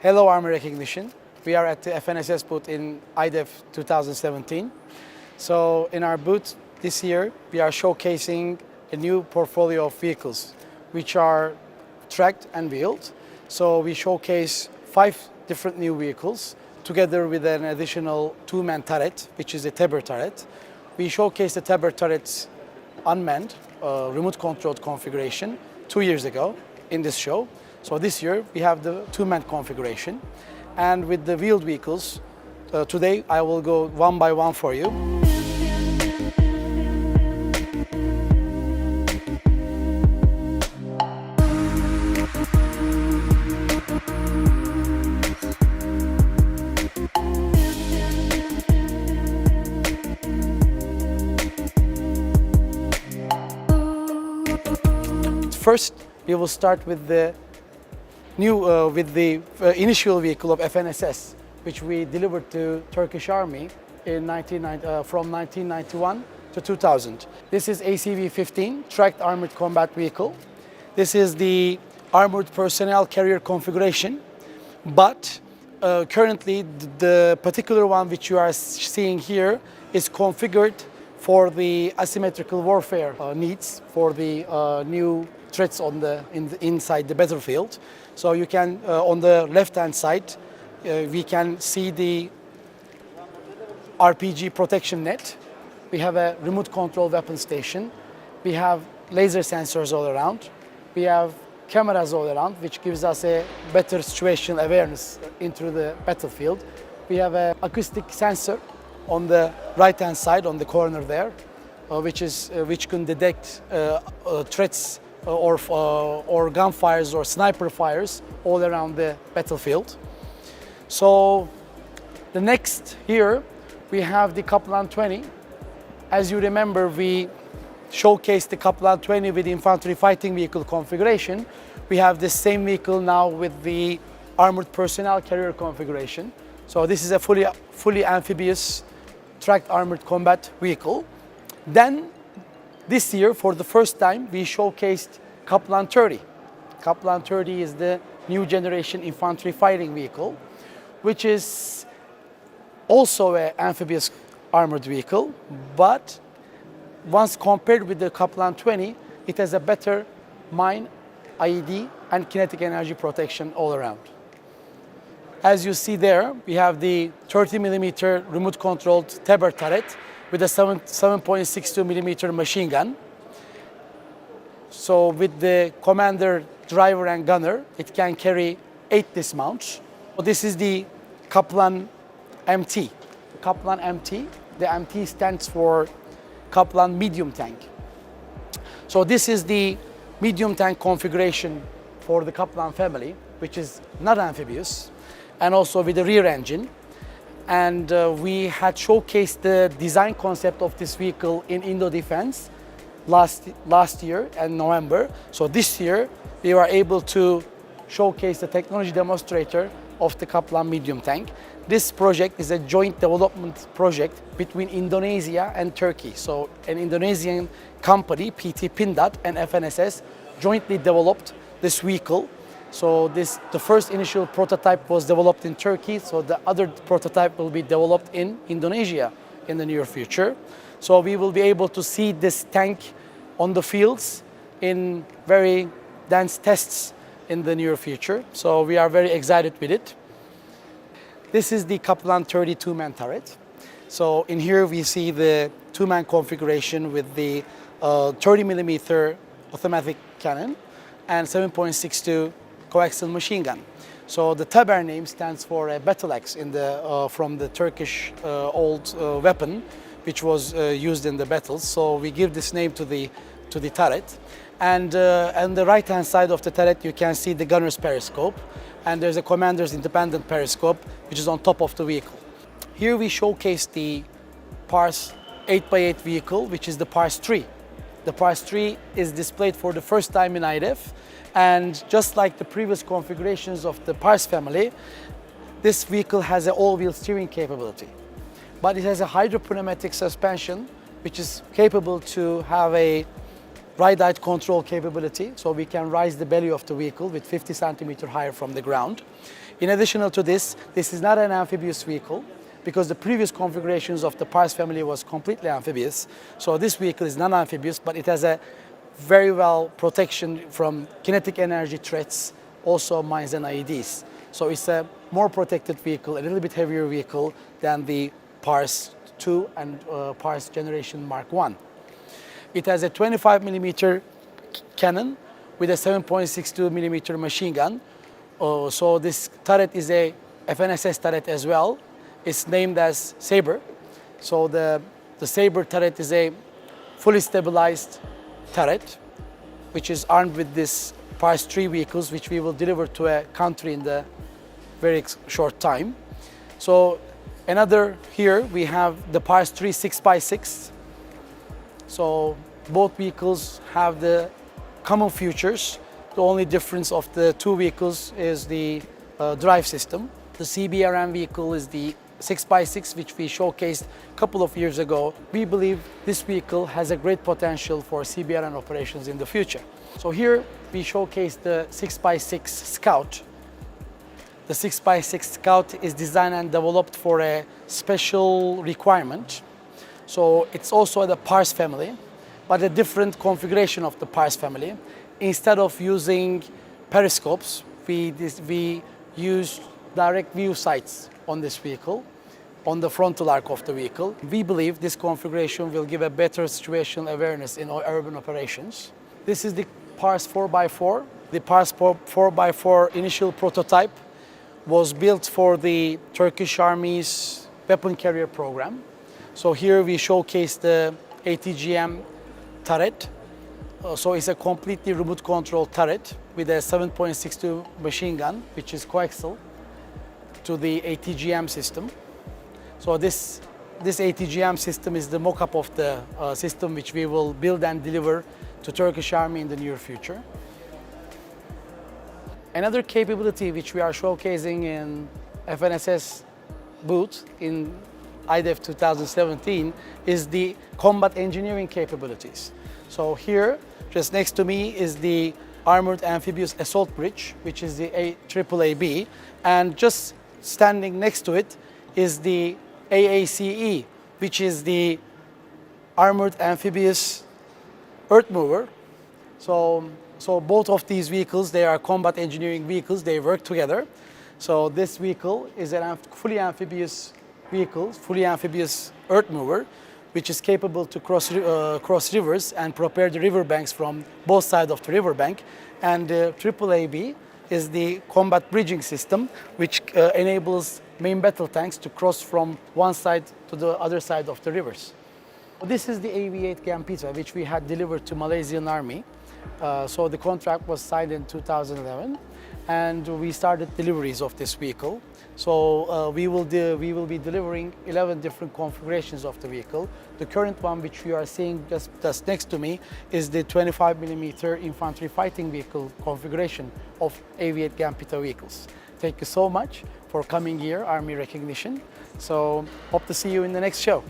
Hello Army Recognition. We are at the FNSS booth in IDEF 2017. So in our booth this year, we are showcasing a new portfolio of vehicles which are tracked and wheeled. So we showcase 5 different new vehicles together with an additional 2-man turret, which is a Teber turret. We showcased the Teber turret's unmanned, remote-controlled configuration 2 years ago in this show. So this year we have the 2-man configuration. And with the wheeled vehicles, today I will go one by one for you. First, we will start with the initial vehicle of FNSS, which we delivered to Turkish Army in from 1991 to 2000. This is ACV-15, Tracked Armored Combat Vehicle. This is the Armored Personnel Carrier configuration, but currently the particular one which you are seeing here is configured for the asymmetrical warfare needs for the new threats inside the battlefield. So you can, on the left-hand side, we can see the RPG protection net. We have a remote control weapon station. We have laser sensors all around. We have cameras all around, which gives us a better situational awareness into the battlefield. We have an acoustic sensor on the right-hand side, on the corner there, which can detect threats or gunfires or sniper fires all around the battlefield. So the next here we have the Kaplan 20. As you remember, we showcased the Kaplan 20 with the infantry fighting vehicle configuration. We have the same vehicle now with the armored personnel carrier configuration. So this is a fully amphibious tracked armored combat vehicle. Then this year, for the first time, we showcased Kaplan 30. Kaplan 30 is the new generation infantry fighting vehicle, which is also an amphibious armored vehicle, but once compared with the Kaplan 20, it has a better mine, IED, and kinetic energy protection all around. As you see there, we have the 30mm remote-controlled Teber turret with a 7.62mm machine gun. So with the commander, driver, and gunner, it can carry 8 dismounts. This is the Kaplan MT. Kaplan MT, the MT stands for Kaplan Medium Tank. So this is the medium tank configuration for the Kaplan family, which is not amphibious, and also with the rear engine. And we had showcased the design concept of this vehicle in Indo Defense last year in November. So this year we were able to showcase the technology demonstrator of the Kaplan medium tank. This project is a joint development project between Indonesia and Turkey. So an Indonesian company, PT Pindad, and FNSS jointly developed this vehicle. So the first initial prototype was developed in Turkey, so the other prototype will be developed in Indonesia in the near future. So we will be able to see this tank on the fields in very dense tests in the near future. So we are very excited with it. This is the Kaplan 30 2-man turret. So in here we see the 2-man configuration with the 30mm automatic cannon and 7.62 coaxial machine gun. So the Teber name stands for a battle axe from the Turkish old weapon, which was used in the battles. So we give this name to the turret. And on the right-hand side of the turret, you can see the gunner's periscope, and there's a commander's independent periscope, which is on top of the vehicle. Here we showcase the PARS 8x8 vehicle, which is the PARS 3. The PARS 3 is displayed for the first time in IDEF. And just like the previous configurations of the PARS family, this vehicle has an all-wheel steering capability. But it has a hydropneumatic suspension, which is capable to have a ride-height control capability, so we can rise the belly of the vehicle with 50 centimeters higher from the ground. In addition to this, this is not an amphibious vehicle because the previous configurations of the PARS family was completely amphibious. So this vehicle is non-amphibious, but it has a very well protection from kinetic energy threats, also mines and IEDs. So it's a more protected vehicle, a little bit heavier vehicle than the PARS 2 and PARS generation Mark 1. It has a 25 millimeter cannon with a 7.62 millimeter machine gun. So this turret is a FNSS turret as well. It's named as Saber. So the Saber turret is a fully stabilized turret, which is armed with this PARS 3 vehicles, which we will deliver to a country in the very short time. So another here, we have the PARS 3 6x6. So both vehicles have the common features. The only difference of the two vehicles is the drive system. The CBRN vehicle is the 6x6, which we showcased a couple of years ago. We believe this vehicle has a great potential for CBRN operations in the future. So here we showcase the 6x6 Scout. The 6x6 Scout is designed and developed for a special requirement. So it's also the PARS family, but a different configuration of the PARS family. Instead of using periscopes, we use direct view sights on this vehicle, on the frontal arc of the vehicle. We believe this configuration will give a better situational awareness in urban operations. This is the PARS 4x4. The PARS 4x4 initial prototype was built for the Turkish Army's weapon carrier program. So here we showcase the ATGM turret. So it's a completely remote control turret with a 7.62 machine gun, which is coaxial to the ATGM system. So this ATGM system is the mock-up of the system which we will build and deliver to Turkish Army in the near future. Another capability which we are showcasing in FNSS booth in IDEF 2017 is the combat engineering capabilities. So here, just next to me is the Armored Amphibious Assault Bridge, which is the AAAB, and just standing next to it is the AACE, which is the Armored Amphibious Earth Mover. So both of these vehicles, they are combat engineering vehicles, they work together. So this vehicle is a fully amphibious vehicle, fully amphibious earth mover, which is capable to cross rivers and prepare the riverbanks from both sides of the riverbank. And AAAB is the combat bridging system, which enables main battle tanks to cross from one side to the other side of the rivers. This is the AV8 Gambita, which we had delivered to Malaysian Army. So the contract was signed in 2011, and we started deliveries of this vehicle. So we will be delivering 11 different configurations of the vehicle. The current one, which you are seeing just next to me, is the 25 millimeter infantry fighting vehicle configuration of AV8 Gambita vehicles. Thank you so much for coming here, Army recognition. So hope to see you in the next show.